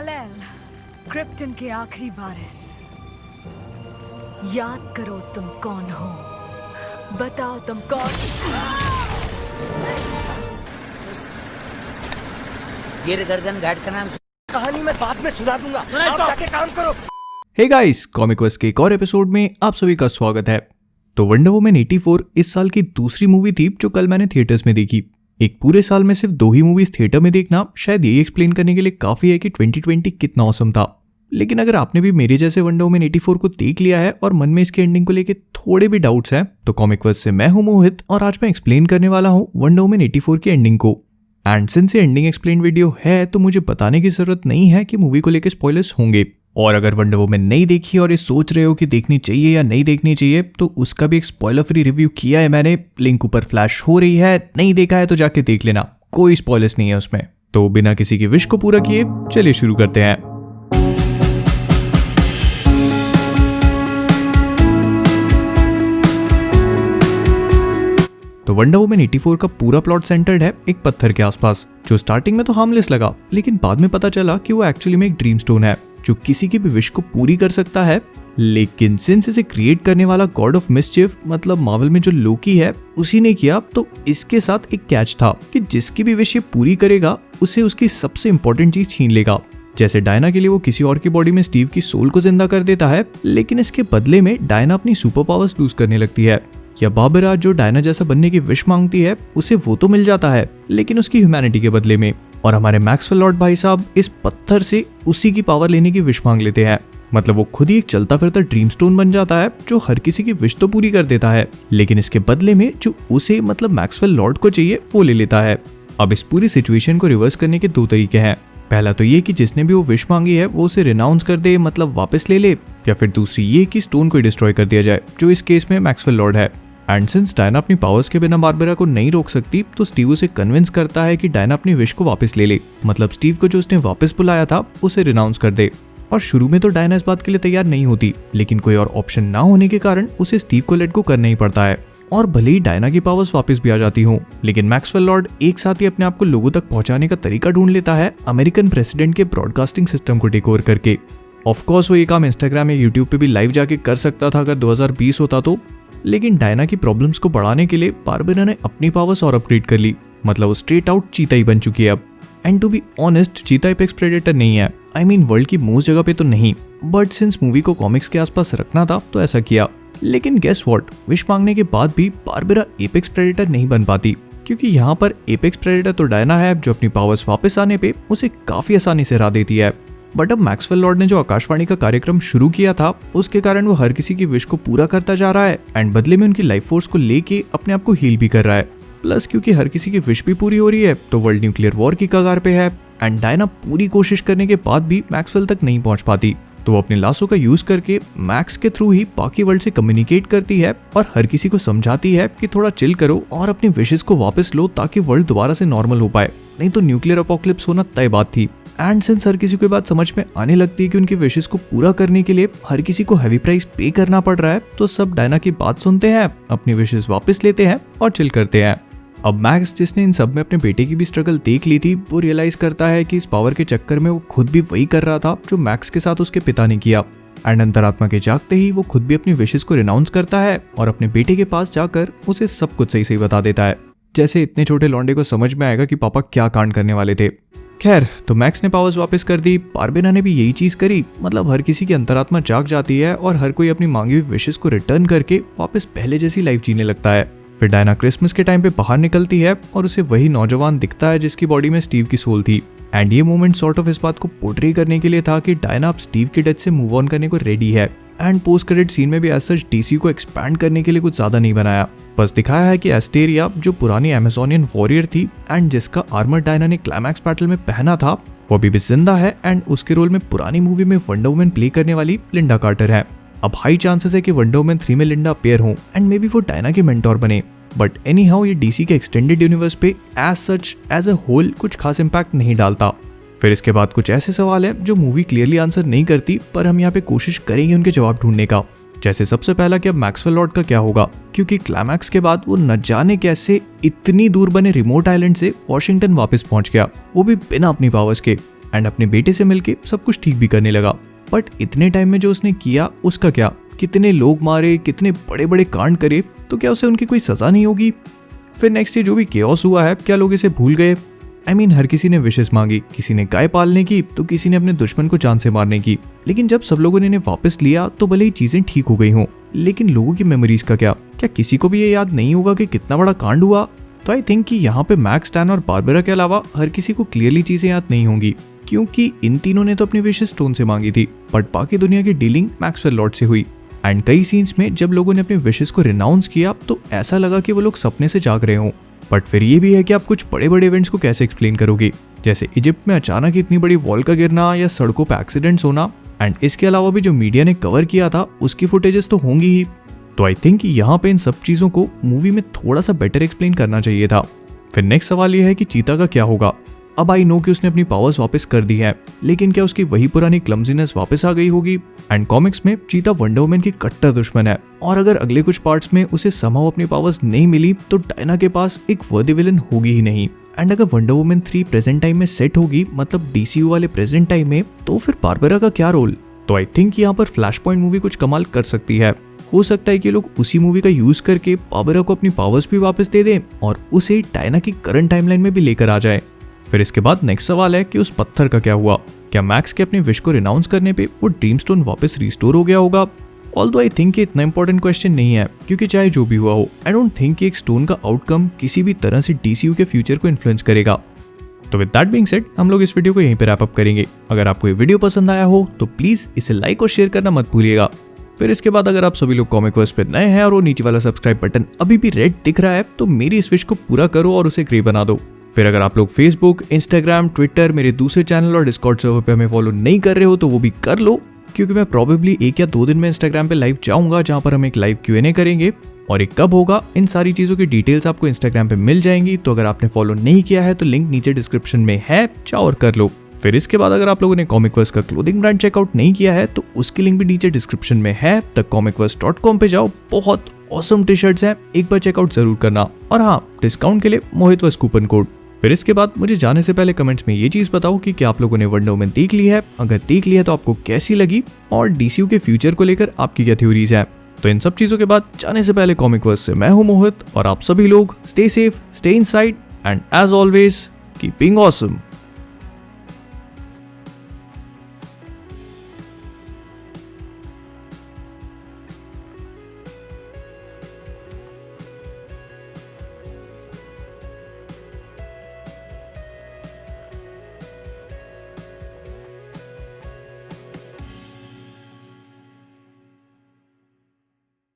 कालेल, krypton के आखिरी वारिस। याद करो तुम कौन हो, बताओ तुम कौन। गिर गर्दन घाट का नाम कहानी मैं बाद में सुना दूंगा, आप जाके काम करो। हे गाइस, कॉमिक वर्स के एक और एपिसोड में आप सभी का स्वागत है। तो वंडर वुमन 84 इस साल की दूसरी मूवी थी जो कल मैंने थिएटर्स में देखी। एक पूरे साल में सिर्फ 2 ही मूवीज थिएटर में देखना शायद ये एक्सप्लेन करने के लिए काफी है कि 2020 कितना औसम था। लेकिन अगर आपने भी मेरे जैसे वंडर वुमन 84 को देख लिया है और मन में इसकी एंडिंग को लेके थोड़े भी डाउट्स हैं, तो कॉमिक वर्स से मैं हूं मोहित और आज मैं एक्सप्लेन करने वाला हूं वंडर वुमन 84 की एंडिंग को। एंड सिंस ये एंडिंग एक्सप्लेन वीडियो है तो मुझे बताने की जरूरत नहीं है कि मूवी को लेकर स्पॉयलर्स होंगे। और अगर वंडर वुमन नहीं देखी और ये सोच रहे हो कि देखनी चाहिए या नहीं देखनी चाहिए, तो उसका भी एक स्पॉइलर फ्री रिव्यू किया है मैंने, लिंक ऊपर फ्लैश हो रही है। नहीं देखा है तो जाके देख लेना, कोई स्पॉयलर्स नहीं है उसमें। तो बिना किसी की विश को पूरा किए चलिए शुरू करते हैं। तो वंडर वुमन 84 का पूरा प्लॉट सेंटर्ड है एक पत्थर के आसपास, जो स्टार्टिंग में तो हार्मलेस लगा, लेकिन बाद में पता चला कि वो एक्चुअली में एक ड्रीम स्टोन है जो किसी की भी विश को पूरी कर सकता है। लेकिन सिंस इसे क्रिएट करने वाला गॉड ऑफ मिसचिफ मतलब मार्वल में जो लोकी है उसी ने किया, तो इसके साथ एक कैच था कि जिसकी भी विश ये पूरी करेगा उसे उसकी सबसे इंपॉर्टेंट चीज छीन लेगा। जैसे डायना के लिए वो किसी और की बॉडी में स्टीव की सोल को जिंदा कर देता है, लेकिन इसके बदले में डायना अपनी सुपर पावर्स लूज करने लगती है। या बाबरा जो डायना जैसा बनने की विश मांगती है उसे वो तो मिल जाता है, लेकिन उसकी ह्यूमैनिटी के बदले में। और हमारे मैक्सवेल लॉर्ड भाई साहब इस पत्थर से उसी की पावर लेने की विश मांग लेते हैं। मतलब वो खुद ही एक चलता फिरता ड्रीम स्टोन बन जाता है जो हर किसी की विश तो पूरी कर देता है, लेकिन इसके बदले में जो उसे मतलब मैक्सवेल लॉर्ड को चाहिए वो ले लेता है। अब इस पूरी सिचुएशन को रिवर्स करने के 2 तरीके हैं। पहला तो ये कि जिसने भी वो विश मांगी है वो उसे रिनाउंस कर दे, मतलब वापस ले ले, या फिर दूसरी ये कि स्टोन को डिस्ट्रॉय कर दिया जाए, जो इस केस में मैक्सवेल लॉर्ड है। एंड सिंस डायना अपनी पावर्स के बिना बारबरा को नहीं रोक सकती, तो स्टीव उसे कन्विंस करता है कि डायना अपनी विश को वापस ले ले, मतलब स्टीव को जो उसने वापस बुलाया था उसे रिनाउंस कर दे। और शुरू में तो डायना इस बात के लिए तैयार नहीं होती, लेकिन कोई और ऑप्शन ना होने के कारण उसे स्टीव को लेट गो करना ही पड़ता है। और भले ही डायना की पावर्स वापस भी आ जाती हूँ, लेकिन मैक्सवेल लॉर्ड एक साथ ही अपने आप को लोगों तक पहुंचाने का तरीका ढूंढ लेता है अमेरिकन प्रेसिडेंट के ब्रॉडकास्टिंग सिस्टम को टेक ओवर करके। ऑफकोर्स वो ये काम इंस्टाग्राम या यूट्यूब पे भी लाइव जाके कर सकता था अगर 2020 होता तो, लेकिन डायना की प्रॉब्लम्स को बढ़ाने के लिए बारबरा ने अपनी पावर्स और अपग्रेड कर ली। मतलब वो स्ट्रेट आउट चीता ही बन चुकी है अब। एंड टू बी ऑनेस्ट, चीता एपेक्स प्रेडेटर नहीं है, आई मीन वर्ल्ड की मोस्ट जगह पे तो नहीं, बट सिंस मूवी को कॉमिक्स के आसपास रखना था तो ऐसा किया। लेकिन गेस व्हाट, विश मांगने के बाद भी बारबरा एपेक्स प्रेडेटर नहीं बन पाती, क्योंकि यहाँ पर एपेक्स प्रेडेटर तो डायना है जो अपनी पावर्स वापस आने पे उसे काफी आसानी से हरा देती है। बट अब मैक्सवेल लॉर्ड ने जो आकाशवाणी का कार्यक्रम शुरू किया था उसके कारण वो हर किसी की विश को पूरा करता जा रहा है एंड बदले में उनकी लाइफ फोर्स को लेके अपने आप को हील भी कर रहा है। प्लस क्योंकि हर किसी की विश भी पूरी हो रही है तो वर्ल्ड न्यूक्लियर वॉर की कगार पे है। एंड डायना पूरी कोशिश करने के बाद भी मैक्सवेल तक नहीं पहुंच पाती, तो वो अपने लासों का यूज करके मैक्स के थ्रू ही बाकी वर्ल्ड से कम्युनिकेट करती है और हर किसी को समझाती है कि थोड़ा चिल करो और अपनी विशेस को वापस लो ताकि वर्ल्ड दोबारा से नॉर्मल हो पाए, नहीं तो न्यूक्लियर अपोकलिप्स होना तय बात थी। एंड सिंस हर किसी को बात समझ में आने लगती है कि उनकी विशेस को पूरा करने के लिए हर किसी को हैवी प्राइस पे करना पड़ रहा है, तो सब डायना की बात सुनते हैं, अपनी विशेस वापस लेते हैं और चिल करते हैं। अब मैक्स, जिसने इन सब में अपने बेटे की भी स्ट्रगल देख ली थी, वो रियलाइज करता है कि इस पावर के चक्कर में वो खुद भी वही कर रहा था जो मैक्स के साथ उसके पिता ने किया। एंड अंतरात्मा के जागते ही वो खुद भी अपनी विशेस को रिनाउंस करता है और अपने बेटे के पास जाकर उसे सब कुछ सही सही बता देता है, जैसे इतने छोटे लौंडे को समझ में आएगा कि पापा क्या कांड करने वाले थे। खैर, तो मैक्स ने पावर्स वापस कर दी, बारबरा ने भी यही चीज करी, मतलब हर किसी की अंतरात्मा जाग जाती है और हर कोई अपनी मांगी हुई विशेस को रिटर्न करके वापस पहले जैसी लाइफ जीने लगता है। फिर डायना क्रिसमस के टाइम पे बाहर निकलती है और उसे वही नौजवान दिखता है जिसकी बॉडी में स्टीव की सोल थी। एंड ये मोमेंट सॉर्ट ऑफ इस बात को पोर्ट्रे करने के लिए था कि डायना अब स्टीव के डेथ से मूव ऑन करने को रेडी है। एंड पोस्ट क्रेडिट सीन में भी एज सच डीसी को एक्सपैंड करने के लिए कुछ ज्यादा नहीं बनाया, बस दिखाया है कि एस्टेरिया जो पुरानी अमेजोनियन वॉरियर थी एंड जिसका आर्मर डायना ने क्लाइमैक्स बैटल में पहना था, वो अभी भी जिंदा है एंड उसके रोल में पुरानी मूवी में वंडर वुमन प्ले करने वाली लिंडा कार्टर है। अब हाई चांसेस है कि वंडर वुमन 3 में लिंडा अपेयर हो एंड मे बी वो डायना के मेंटोर बने। बट एनी हाउ ये डीसी के एक्सटेंडेड यूनिवर्स पे as such as a whole कुछ खास इम्पैक्ट नहीं डालता। फिर इसके बाद कुछ ऐसे सवाल हैं जो मूवी क्लियरली आंसर नहीं करती, पर हम यहाँ पे कोशिश करेंगे उनके जवाब ढूंढने का। जैसे सबसे पहला कि अब मैक्सवेल लॉर्ड का क्या होगा, क्योंकि क्लाइमैक्स के बाद वो न जाने कैसे इतनी दूर बने रिमोट आइलैंड से वॉशिंगटन वापस पहुंच गया, वो भी बिना अपनी पावर्स के। एंड अपने बेटे से मिलके सब कुछ ठीक भी करने लगा। बट इतने टाइम में जो उसने किया उसका क्या, कितने लोग मारे, कितने बड़े बड़े कांड करे, तो क्या उसे उनकी कोई सजा नहीं होगी? फिर नेक्स्ट डे जो भी केओस हुआ है, क्या लोग इसे भूल गए? हर किसी ने विशेष मांगी, किसी ने गाय पालने की तो किसी ने अपने दुश्मन को जान से मारने की। लेकिन जब सब लोगों ने इन्हें वापस लिया तो भले ही चीजें ठीक हो गई हों, लेकिन लोगों की मेमोरीज का क्या किसी को भी ये याद नहीं होगा कि कितना बड़ा कांड हुआ? तो आई थिंक कि यहाँ पे मैक्स, स्टैन और बारबरा के अलावा हर किसी को क्लियरली चीजें याद नहीं होंगी, क्योंकि इन तीनों ने तो अपनी विशेष स्टोन से मांगी थी, बट बाकी दुनिया की डीलिंग मैक्सवेल लॉर्ड से हुई। एंड कई सीन्स में जब लोगों ने अपने विशेष को रिनाउंस किया तो ऐसा लगा कि वो लोग सपने से जाग रहे हों। बट फिर ये भी है कि आप कुछ बड़े बड़े इवेंट्स को कैसे एक्सप्लेन करोगे, जैसे इजिप्ट में अचानक इतनी बड़ी वॉल का गिरना या सड़कों पर एक्सीडेंट्स होना। एंड इसके अलावा भी जो मीडिया ने कवर किया था उसकी फुटेजेस तो होंगी ही। तो आई थिंक यहाँ पे इन सब चीजों को मूवी में थोड़ा सा बेटर एक्सप्लेन करना चाहिए था। फिर नेक्स्ट सवाल ये है कि चीता का क्या होगा? अब आई नो कि उसने अपनी पावर्स वापस कर दी है, लेकिन क्या उसकी वही पुरानी क्लमजीनेस वापस आ गई होगी? एंड कॉमिक्स में चीता वंडर वुमन की कट्टर दुश्मन है, और अगर अगले कुछ पार्ट्स में उसे समहाउ अपनी पावर्स नहीं मिली तो डायना के पास एक वर्दी विलन होगी ही नहीं। एंड अगर वंडर वुमन 3 प्रेजेंट टाइम में सेट होगी, मतलब डीसीयू वाले प्रेजेंट टाइम में, तो फिर बारबरा का क्या रोल? तो आई थिंक यहाँ पर फ्लैश पॉइंट मूवी कुछ कमाल कर सकती है। हो सकता है कि लोग उसी मूवी का यूज करके बारबरा को अपनी पावर्स भी वापस दे दें और उसे डायना की करंट टाइमलाइन में भी लेकर आ जाए। फिर इसके बाद नेक्स्ट सवाल है कि उस पत्थर का क्या हुआ? क्या मैक्स के अपने विश को रिनाउंस करने पे वो ड्रीम स्टोन वापस रिस्टोर हो गया होगा? ऑल्दो आई थिंक ये इतना इंपॉर्टेंट क्वेश्चन नहीं है, क्योंकि चाहे जो भी हुआ हो, आई डोंट थिंक कि एक स्टोन का आउटकम किसी भी तरह से डीसीयू के फ्यूचर को इन्फ्लुएंस करेगा। तो विद दैट बीइंग सेड, हम लोग इस वीडियो को यहीं पे रैप अप करेंगे। अगर आपको ये वीडियो पसंद आया हो तो प्लीज इसे लाइक और शेयर करना मत भूलिएगा। फिर इसके बाद अगर आप सभी लोग कॉमिकवर्स पे नए हैं और वो नीचे वाला सब्सक्राइब बटन अभी भी रेड दिख रहा है, तो मेरी इस विश को पूरा करो और उसे ग्रे बना दो। फिर अगर आप लोग फेसबुक, इंस्टाग्राम, ट्विटर, मेरे दूसरे चैनल और डिस्कॉर्ड सर्वर पे हमें फॉलो नहीं कर रहे हो तो वो भी कर लो, क्योंकि मैं प्रोबेबली 1 या 2 दिन में इंस्टाग्राम पे लाइव जाऊंगा, जहां पर हम एक लाइव Q&A करेंगे। और ये कब होगा, इन सारी चीजों की डिटेल्स आपको इंस्टाग्राम पे मिल जाएंगी। तो अगर आपने फॉलो नहीं किया है तो लिंक नीचे डिस्क्रिप्शन में है, जाओ और कर लो। फिर इसके बाद अगर आप लोगों ने कॉमिकवर्स का क्लोथिंग ब्रांड चेकआउट नहीं किया है तो उसकी लिंक भी नीचे डिस्क्रिप्शन में है, thecomicverse.com पे जाओ, बहुत ऑसम टी शर्ट्स हैं, एक बार चेकआउट जरूर करना। और हाँ, डिस्काउंट के लिए मोहितवर्स कूपन कोड। फिर इसके बाद मुझे जाने से पहले कमेंट्स में ये चीज बताओ कि क्या आप लोगों ने वंडर वुमन देख ली है, अगर देख ली है तो आपको कैसी लगी, और डीसीयू के फ्यूचर को लेकर आपकी क्या थ्योरीज है। तो इन सब चीजों के बाद जाने से पहले कॉमिकवर्स से मैं हूं मोहित, और आप सभी लोग stay safe, stay inside, and as always keep being awesome.